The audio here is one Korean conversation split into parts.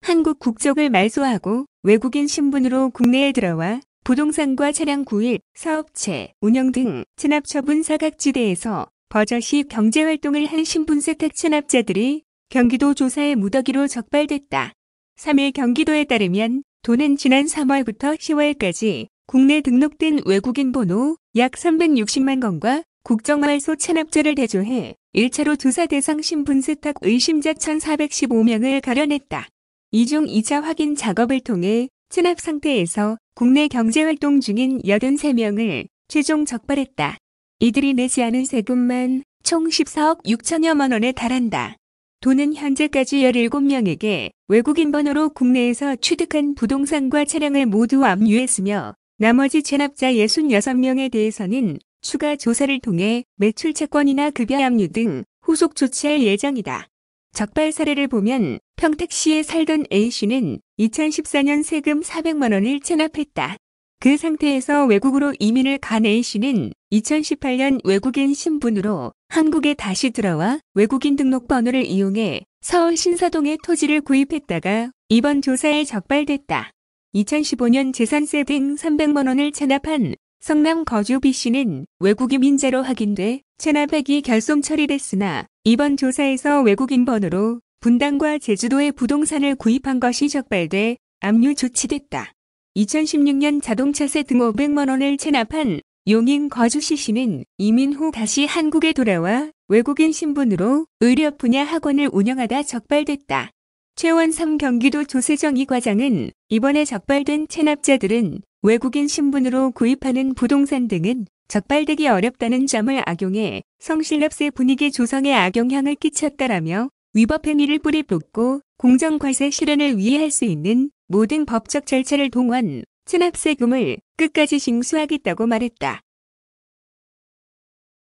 한국 국적을 말소하고 외국인 신분으로 국내에 들어와 부동산과 차량 구입, 사업체, 운영 등 체납처분 사각지대에서 버젓이 경제활동을 한 신분세탁 체납자들이 경기도 조사의 무더기로 적발됐다. 3일 경기도에 따르면 도는 지난 3월부터 10월까지 국내 등록된 외국인 번호 약 360만 건과 국정말소 체납자를 대조해 1차로 조사 대상 신분세탁 의심자 1,415명을 가려냈다. 이 중 2차 확인 작업을 통해 체납 상태에서 국내 경제활동 중인 83명을 최종 적발했다. 이들이 내지 않은 세금만 총 14억 6천여만 원에 달한다. 도는 현재까지 17명에게 외국인 번호로 국내에서 취득한 부동산과 차량을 모두 압류했으며 나머지 체납자 66명에 대해서는 추가 조사를 통해 매출 채권이나 급여 압류 등 후속 조치할 예정이다. 적발 사례를 보면 평택시에 살던 A씨는 2014년 세금 400만 원을 체납했다. 그 상태에서 외국으로 이민을 간 A씨는 2018년 외국인 신분으로 한국에 다시 들어와 외국인 등록번호를 이용해 서울 신사동에 토지를 구입했다가 이번 조사에 적발됐다. 2015년 재산세 등 300만 원을 체납한 성남 거주 B씨는 외국이민자로 확인돼 체납액이 결손 처리됐으나 이번 조사에서 외국인 번호로 분당과 제주도에 부동산을 구입한 것이 적발돼 압류 조치됐다. 2016년 자동차세 등 500만 원을 체납한 용인 거주 C씨는 이민 후 다시 한국에 돌아와 외국인 신분으로 의료 분야 학원을 운영하다 적발됐다. 최원삼 경기도 조세정의 과장은 이번에 적발된 체납자들은 외국인 신분으로 구입하는 부동산 등은 적발되기 어렵다는 점을 악용해 성실납세 분위기 조성에 악영향을 끼쳤다라며 위법 행위를 뿌리 뽑고 공정과세 실현을 위해 할 수 있는 모든 법적 절차를 동원 체납세금을 끝까지 징수하겠다고 말했다.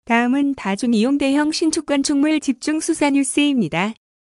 다음은 다중이용 대형 신축 건축물 집중 수사 뉴스입니다.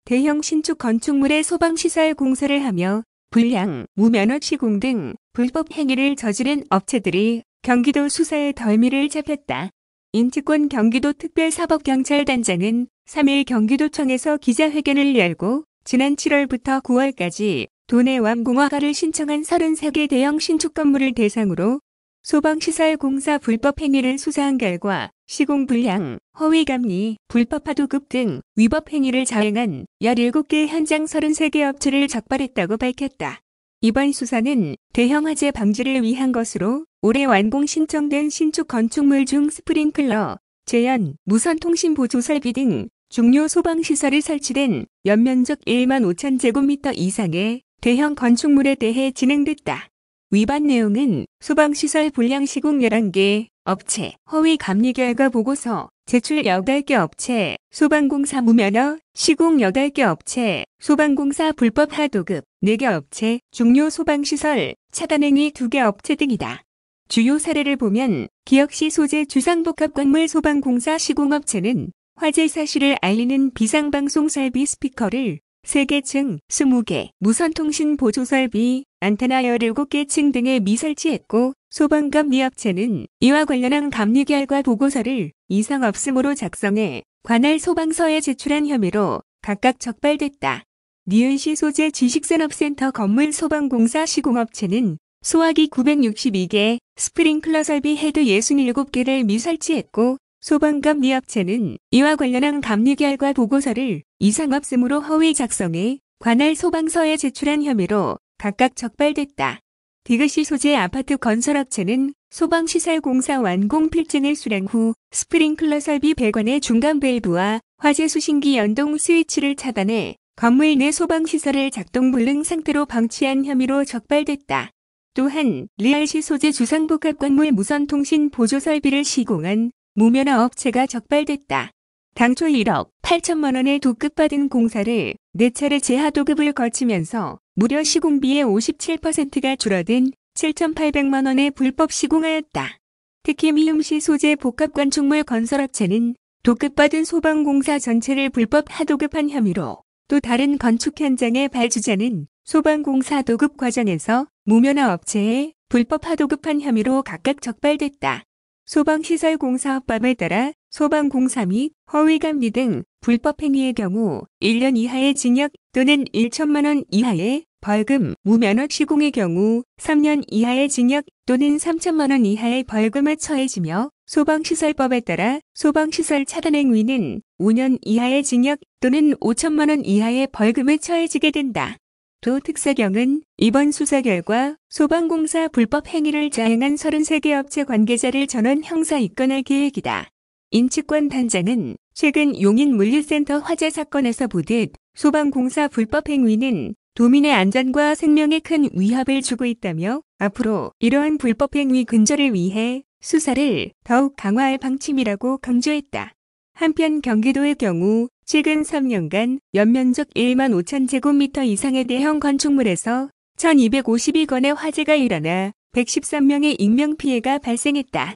대형 신축 건축물의 소방시설 공사를 하며 불량, 무면허 시공 등 불법 행위를 저지른 업체들이 경기도 수사에 덜미를 잡혔다. 인치권 경기도 특별사법경찰단장은 3일 경기도청에서 기자회견을 열고 지난 7월부터 9월까지 도내 완공허가를 신청한 33개 대형 신축 건물을 대상으로 소방시설 공사 불법 행위를 수사한 결과 시공 불량, 허위감리, 불법 하도급 등 위법 행위를 자행한 17개 현장 33개 업체를 적발했다고 밝혔다. 이번 수사는 대형 화재 방지를 위한 것으로 올해 완공 신청된 신축 건축물 중 스프링클러, 제연, 무선 통신 보조 설비 등 중요 소방시설이 설치된 연면적 1만 5천 제곱미터 이상의 대형 건축물에 대해 진행됐다. 위반 내용은 소방시설 불량 시공 11개, 업체, 허위 감리 결과 보고서, 제출 8개 업체, 소방공사 무면허, 시공 8개 업체, 소방공사 불법 하도급, 4개 업체, 중요 소방시설, 차단행위 2개 업체 등이다. 주요 사례를 보면 기역시 소재 주상복합건물 소방공사 시공업체는 화재 사실을 알리는 비상방송 설비 스피커를 3개층, 20개, 무선통신 보조설비, 안테나 17개층 등에 미설치했고 소방감리업체는 이와 관련한 감리 결과 보고서를 이상 없음으로 작성해 관할 소방서에 제출한 혐의로 각각 적발됐다. 니은시 소재 지식산업센터 건물 소방공사 시공업체는 소화기 962개, 스프링클러 설비 헤드 67개를 미설치했고 소방감리업체는 이와 관련한 감리 결과 보고서를 이상 없음으로 허위 작성해 관할 소방서에 제출한 혐의로 각각 적발됐다. 디귿시 소재 아파트 건설업체는 소방시설 공사 완공 필증을 수령 후 스프링클러 설비 배관의 중간 밸브와 화재 수신기 연동 스위치를 차단해 건물 내 소방시설을 작동 불능 상태로 방치한 혐의로 적발됐다. 또한 리알시 소재 주상복합건물 무선통신 보조 설비를 시공한 무면허 업체가 적발됐다. 당초 1억 8천만 원에 도급받은 공사를 4차례 재하도급을 거치면서 무려 시공비의 57%가 줄어든 7,800만 원에 불법 시공하였다. 특히 미움시 소재 복합건축물 건설업체는 도급받은 소방공사 전체를 불법 하도급한 혐의로 또 다른 건축 현장의 발주자는 소방공사 도급 과정에서 무면허 업체에 불법 하도급한 혐의로 각각 적발됐다. 소방시설공사업법에 따라 소방공사 및 허위감리 등 불법 행위의 경우 1년 이하의 징역 또는 1천만 원 이하의 벌금, 무면허 시공의 경우 3년 이하의 징역 또는 3천만 원 이하의 벌금에 처해지며 소방시설법에 따라 소방시설 차단 행위는 5년 이하의 징역 또는 5천만 원 이하의 벌금에 처해지게 된다. 도 특사경은 이번 수사 결과 소방공사 불법 행위를 자행한 33개 업체 관계자를 전원 형사 입건할 계획이다. 임측권 단장은 최근 용인 물류센터 화재 사건에서 보듯 소방공사 불법 행위는 도민의 안전과 생명에 큰 위협을 주고 있다며 앞으로 이러한 불법 행위 근절을 위해 수사를 더욱 강화할 방침이라고 강조했다. 한편 경기도의 경우 최근 3년간 연면적 1만 5천 제곱미터 이상의 대형 건축물에서 1252건의 화재가 일어나 113명의 인명피해가 발생했다.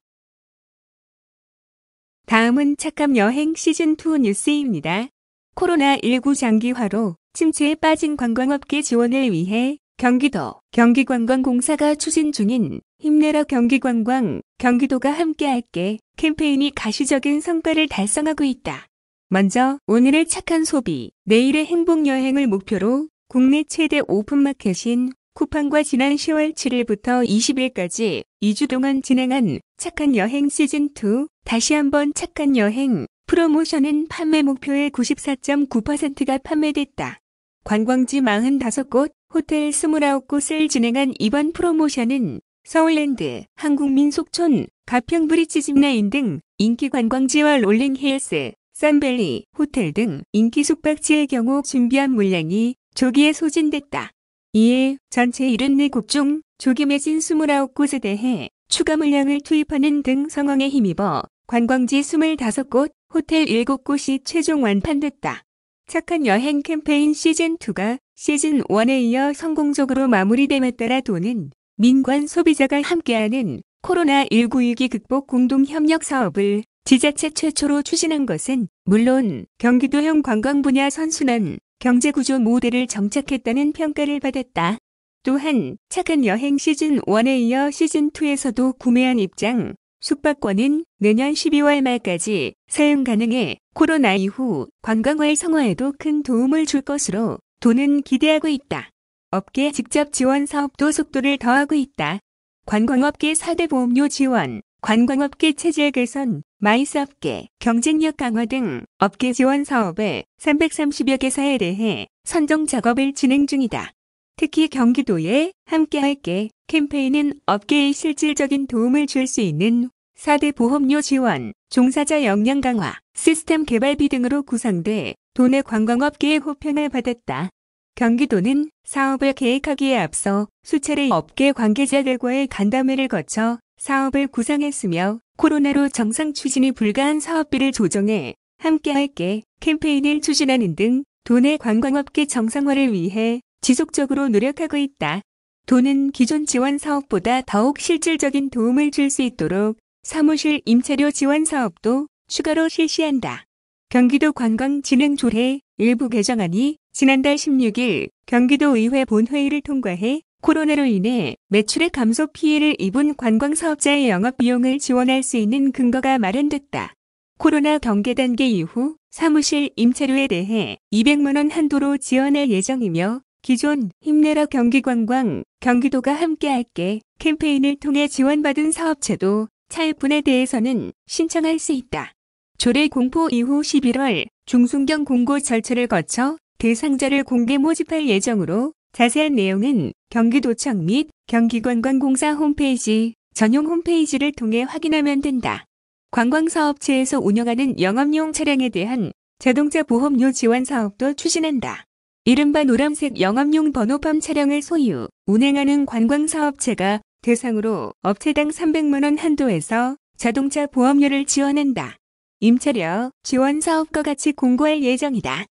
다음은 착함 여행 시즌2 뉴스입니다. 코로나19 장기화로 침체에 빠진 관광업계 지원을 위해 경기도 경기관광공사가 추진 중인 힘내라 경기관광, 경기도가 함께할게 캠페인이 가시적인 성과를 달성하고 있다. 먼저 오늘의 착한 소비, 내일의 행복여행을 목표로 국내 최대 오픈마켓인 쿠팡과 지난 10월 7일부터 20일까지 2주 동안 진행한 착한 여행 시즌2 다시 한번 착한 여행 프로모션은 판매 목표의 94.9%가 판매됐다. 관광지 45곳, 호텔 29곳을 진행한 이번 프로모션은 서울랜드, 한국민속촌, 가평브릿지 짚라인 등 인기 관광지와 롤링힐스, 썬밸리, 호텔 등 인기 숙박지의 경우 준비한 물량이 조기에 소진됐다. 이에 전체 74곳 중 조기 매진 29곳에 대해 추가 물량을 투입하는 등 상황에 힘입어 관광지 25곳, 호텔 7곳이 최종 완판됐다. 착한 여행 캠페인 시즌2가 시즌1에 이어 성공적으로 마무리됨에 따라 도는 민관 소비자가 함께하는 코로나19 위기 극복 공동협력 사업을 지자체 최초로 추진한 것은 물론 경기도형 관광 분야 선순환 경제구조 모델을 정착했다는 평가를 받았다. 또한 착한 여행 시즌1에 이어 시즌2에서도 구매한 입장, 숙박권은 내년 12월 말까지 사용 가능해 코로나 이후 관광 활성화에도 큰 도움을 줄 것으로 도는 기대하고 있다. 업계 직접 지원 사업도 속도를 더하고 있다. 관광업계 4대 보험료 지원, 관광업계 체질 개선, 마이스업계 경쟁력 강화 등 업계 지원 사업에 330여 개사에 대해 선정 작업을 진행 중이다. 특히 경기도에 함께할게 캠페인은 업계에 실질적인 도움을 줄 수 있는 4대 보험료 지원, 종사자 역량 강화, 시스템 개발비 등으로 구성돼 도내 관광업계의 호평을 받았다. 경기도는 사업을 계획하기에 앞서 수차례 업계 관계자들과의 간담회를 거쳐 사업을 구상했으며 코로나로 정상 추진이 불가한 사업비를 조정해 함께할게 캠페인을 추진하는 등 도내 관광업계 정상화를 위해 지속적으로 노력하고 있다. 도는 기존 지원 사업보다 더욱 실질적인 도움을 줄 수 있도록 사무실 임차료 지원 사업도 추가로 실시한다. 경기도 관광진흥조례 일부 개정안이 지난달 16일 경기도의회 본회의를 통과해 코로나로 인해 매출의 감소 피해를 입은 관광사업자의 영업비용을 지원할 수 있는 근거가 마련됐다. 코로나 경계 단계 이후 사무실 임차료에 대해 200만 원 한도로 지원할 예정이며 기존 힘내라 경기관광, 경기도가 함께할게 캠페인을 통해 지원받은 사업체도 차입분에 대해서는 신청할 수 있다. 조례 공포 이후 11월 중순경 공고 절차를 거쳐 대상자를 공개 모집할 예정으로 자세한 내용은 경기도청 및 경기관광공사 홈페이지 전용 홈페이지를 통해 확인하면 된다. 관광사업체에서 운영하는 영업용 차량에 대한 자동차 보험료 지원 사업도 추진한다. 이른바 노란색 영업용 번호판 차량을 소유, 운행하는 관광사업체가 대상으로 업체당 300만 원 한도에서 자동차 보험료를 지원한다. 임차료 지원 사업과 같이 공고할 예정이다.